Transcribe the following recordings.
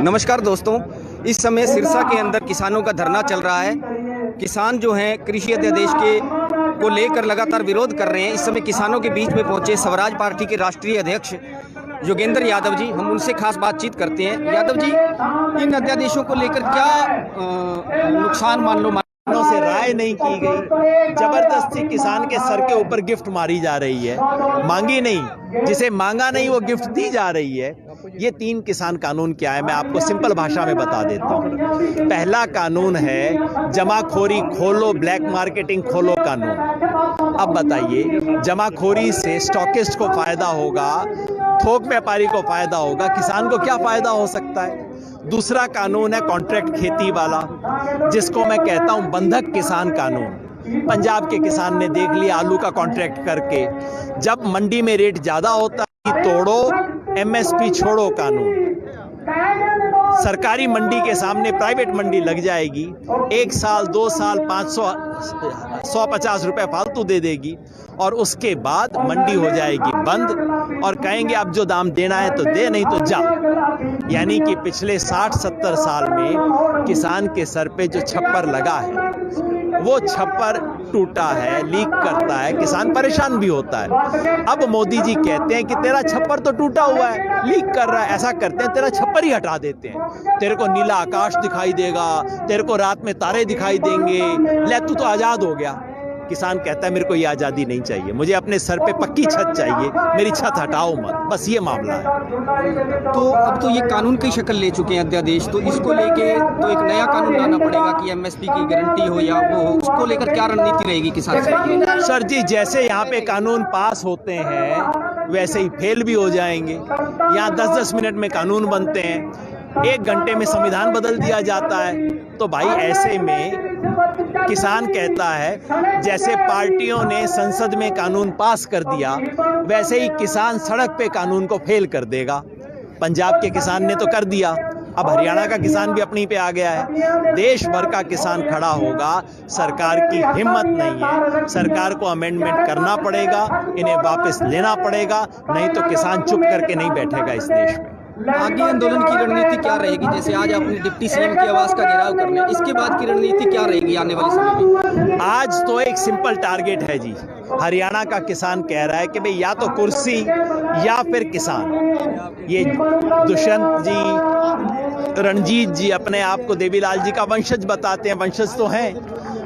नमस्कार दोस्तों, इस समय सिरसा के अंदर किसानों का धरना चल रहा है। किसान जो हैं कृषि अध्यादेश को लेकर लगातार विरोध कर रहे हैं। इस समय किसानों के बीच में पहुंचे स्वराज पार्टी के राष्ट्रीय अध्यक्ष योगेंद्र यादव जी, हम उनसे खास बातचीत करते हैं। यादव जी, इन अध्यादेशों को लेकर क्या नुकसान मान लो से राय नहीं की गई, जबरदस्ती किसान के सर के ऊपर गिफ्ट मारी जा रही है, मांगी नहीं, जिसे मांगा नहीं वो गिफ्ट दी जा रही है। ये 3 किसान कानून क्या है मैं आपको सिंपल भाषा में बता देता हूँ। पहला कानून है जमाखोरी खोलो, ब्लैक मार्केटिंग खोलो कानून। अब बताइए, जमाखोरी से स्टॉकिस्ट को फायदा होगा, थोक व्यापारी को फायदा होगा, किसान को क्या फायदा हो सकता है? दूसरा कानून है कॉन्ट्रैक्ट खेती वाला, जिसको मैं कहता हूं बंधक किसान कानून। पंजाब के किसान ने देख लिया आलू का कॉन्ट्रैक्ट करके, जब मंडी में रेट ज्यादा होता है तोड़ो, एमएसपी छोड़ो कानून। सरकारी मंडी के सामने प्राइवेट मंडी लग जाएगी, 1 साल 2 साल 150 रुपए फालतू दे देगी और उसके बाद मंडी हो जाएगी बंद और कहेंगे अब जो दाम देना है तो दे, नहीं तो जा। यानी कि पिछले 60-70 साल में किसान के सर पे जो छप्पर लगा है वो छप्पर टूटा है, लीक करता है, किसान परेशान भी होता है। अब मोदी जी कहते हैं कि तेरा छप्पर तो टूटा हुआ है, लीक कर रहा है, ऐसा करते हैं तेरा छप्पर ही हटा देते हैं, तेरे को नीला आकाश दिखाई देगा, तेरे को रात में तारे दिखाई देंगे, ले तू तो आजाद हो गया। किसान कहता है मेरे को ये आज़ादी नहीं चाहिए, मुझे अपने सर पे पक्की छत चाहिए, मेरी छत हटाओ मत, बस ये मामला है। तो अब तो ये कानून की शक्ल ले चुके हैं अध्यादेश, तो इसको लेके तो एक नया कानून लाना पड़ेगा कि एमएसपी की गारंटी हो या वो हो, उसको लेकर क्या रणनीति रहेगी किसान से? सर जी, जैसे यहाँ पे कानून पास होते हैं वैसे ही फेल भी हो जाएंगे। यहाँ 10-10 मिनट में कानून बनते हैं, 1 घंटे में संविधान बदल दिया जाता है। तो भाई ऐसे में किसान कहता है जैसे पार्टियों ने संसद में कानून पास कर दिया वैसे ही किसान सड़क पे कानून को फेल कर देगा। पंजाब के किसान ने तो कर दिया, अब हरियाणा का किसान भी अपनी पे आ गया है। देश भर का किसान खड़ा होगा, सरकार की हिम्मत नहीं है, सरकार को अमेंडमेंट करना पड़ेगा, इन्हें वापस लेना पड़ेगा, नहीं तो किसान चुप करके नहीं बैठेगा इस देश में। आगे आंदोलन की रणनीति क्या रहेगी? जैसे आज आपने डिप्टी सीएम की आवास का घेराव करने, इसके बाद की रणनीति क्या रहेगी आने वाले समय में? आज तो एक सिंपल टारगेट है जी, हरियाणा का किसान कह रहा है कि भाई या तो कुर्सी या फिर किसान। ये दुष्यंत जी, रणजीत जी अपने आप को देवीलाल जी का वंशज बताते हैं, वंशज तो हैं,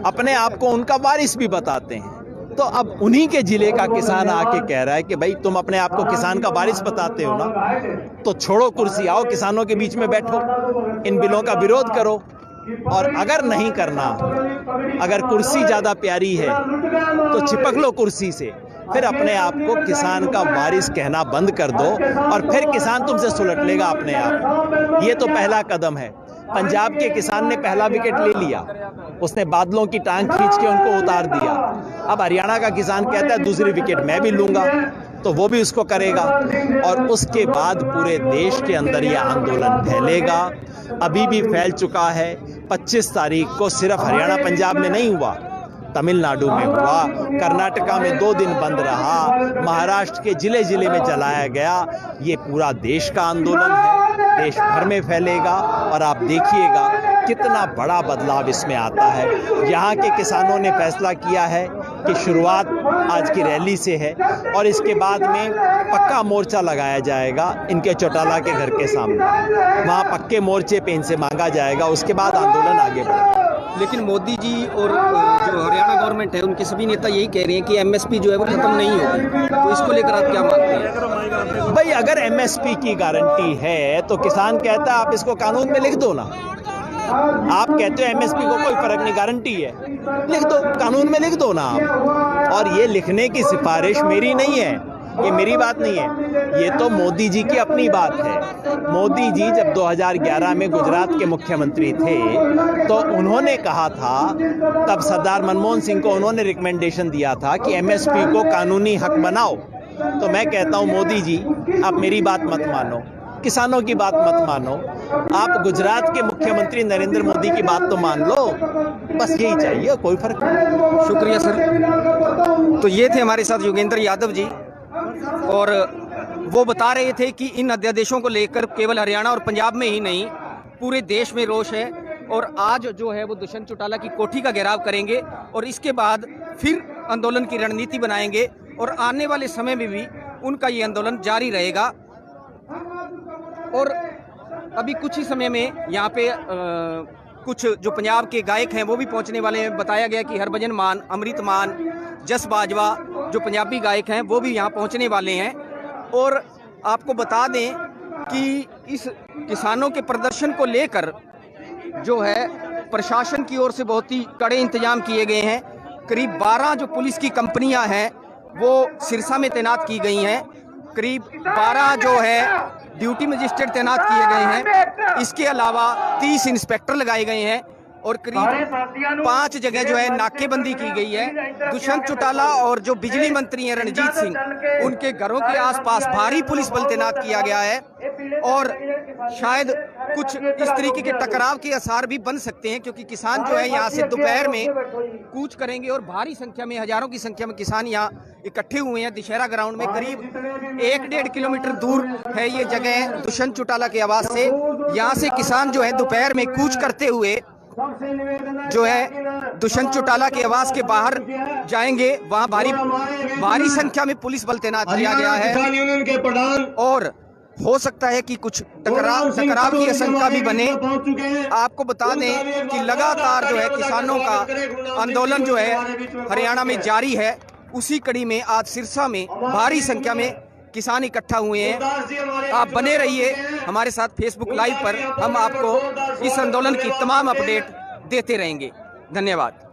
अपने आप को उनका वारिस भी बताते हैं। तो अब उन्हीं के जिले का किसान आके कह रहा है कि भाई तुम अपने आप को किसान का वारिस बताते हो ना, तो छोड़ो कुर्सी, आओ किसानों के बीच में बैठो, इन बिलों का विरोध करो। और अगर नहीं करना, अगर कुर्सी ज्यादा प्यारी है तो चिपक लो कुर्सी से, फिर अपने आप को किसान का वारिस कहना बंद कर दो और फिर किसान तुमसे सुलट लेगा अपने आप। ये तो पहला कदम है। पंजाब के किसान ने पहला विकेट ले लिया, उसने बादलों की टांग खींच के उनको उतार दिया। अब हरियाणा का किसान कहता है दूसरी विकेट मैं भी लूंगा, तो वो भी उसको करेगा और उसके बाद पूरे देश के अंदर यह आंदोलन फैलेगा। अभी भी फैल चुका है। 25 तारीख को सिर्फ हरियाणा पंजाब में नहीं हुआ, तमिलनाडु में हुआ, कर्नाटका में 2 दिन बंद रहा, महाराष्ट्र के जिले जिले में चलाया गया। ये पूरा देश का आंदोलन है, देश भर में फैलेगा और आप देखिएगा कितना बड़ा बदलाव इसमें आता है। यहाँ के किसानों ने फैसला किया है कि शुरुआत आज की रैली से है और इसके बाद में पक्का मोर्चा लगाया जाएगा इनके चौटाला के घर के सामने, वहाँ पक्के मोर्चे पे इनसे मांगा जाएगा, उसके बाद आंदोलन आगे बढ़ेगा। लेकिन मोदी जी और जो हरियाणा गवर्नमेंट है उनके सभी नेता यही कह रहे हैं कि एमएसपी जो है वो खत्म नहीं होगी, तो इसको लेकर आप क्या मानते हैं? भाई अगर एमएसपी की गारंटी है तो किसान कहता है आप इसको कानून में लिख दो ना। आप कहते हो एमएसपी को कोई फर्क नहीं, गारंटी है, लिख दो, कानून में लिख दो ना आप। और ये लिखने की सिफारिश मेरी नहीं है, ये मेरी बात नहीं है, ये तो मोदी जी की अपनी बात है। मोदी जी जब 2011 में गुजरात के मुख्यमंत्री थे तो उन्होंने कहा था, तब सरदार मनमोहन सिंह को उन्होंने रिकमेंडेशन दिया था कि एमएसपी को कानूनी हक बनाओ। तो मैं कहता हूं मोदी जी आप मेरी बात मत मानो, किसानों की बात मत मानो, आप गुजरात के मुख्यमंत्री नरेंद्र मोदी की बात तो मान लो, बस यही चाहिए, कोई फर्क नहीं। शुक्रिया सर। तो ये थे हमारे साथ योगेंद्र यादव जी और वो बता रहे थे कि इन अध्यादेशों को लेकर केवल हरियाणा और पंजाब में ही नहीं पूरे देश में रोष है और आज जो है वो दुष्यंत चौटाला की कोठी का घेराव करेंगे और इसके बाद फिर आंदोलन की रणनीति बनाएंगे और आने वाले समय में भी उनका ये आंदोलन जारी रहेगा। और अभी कुछ ही समय में यहाँ पे कुछ जो पंजाब के गायक हैं वो भी पहुँचने वाले हैं। बताया गया कि हरभजन मान, अमृत मान, जस बाजवा जो पंजाबी गायक हैं वो भी यहाँ पहुँचने वाले हैं। और आपको बता दें कि इस किसानों के प्रदर्शन को लेकर जो है प्रशासन की ओर से बहुत ही कड़े इंतजाम किए गए हैं। करीब 12 जो पुलिस की कंपनियां हैं वो सिरसा में तैनात की गई हैं। करीब 12 जो है ड्यूटी मजिस्ट्रेट तैनात किए गए हैं। इसके अलावा 30 इंस्पेक्टर लगाए गए हैं और करीब 5 जगह जो है नाकेबंदी की गई है। दुष्यंत चौटाला और जो बिजली मंत्री हैं रणजीत सिंह, उनके घरों के आसपास भारी पुलिस बल तैनात किया गया है और शायद कुछ इस तरीके के टकराव के आसार भी बन सकते हैं, क्योंकि किसान जो है यहाँ से दोपहर में कूच करेंगे और भारी संख्या में, हजारों की संख्या में किसान यहाँ इकट्ठे हुए हैं दशहरा ग्राउंड में। करीब 1-1.5 किलोमीटर दूर है ये जगह दुष्यंत चौटाला के आवास से। यहाँ से किसान जो है दोपहर में कूच करते हुए जो है दुष्यंत चौटाला के आवास के बाहर जाएंगे। वहाँ भारी संख्या में पुलिस बल तैनात किया गया है और हो सकता है कि कुछ टकराव की आशंका भी बने। आपको बता दें कि लगातार जो है किसानों का आंदोलन जो है हरियाणा में जारी है। उसी कड़ी में आज सिरसा में भारी संख्या में किसान इकट्ठा हुए हैं। आप बने रहिए हमारे साथ फेसबुक लाइव पर, हम आपको इस आंदोलन की तमाम अपडेट देते रहेंगे। धन्यवाद।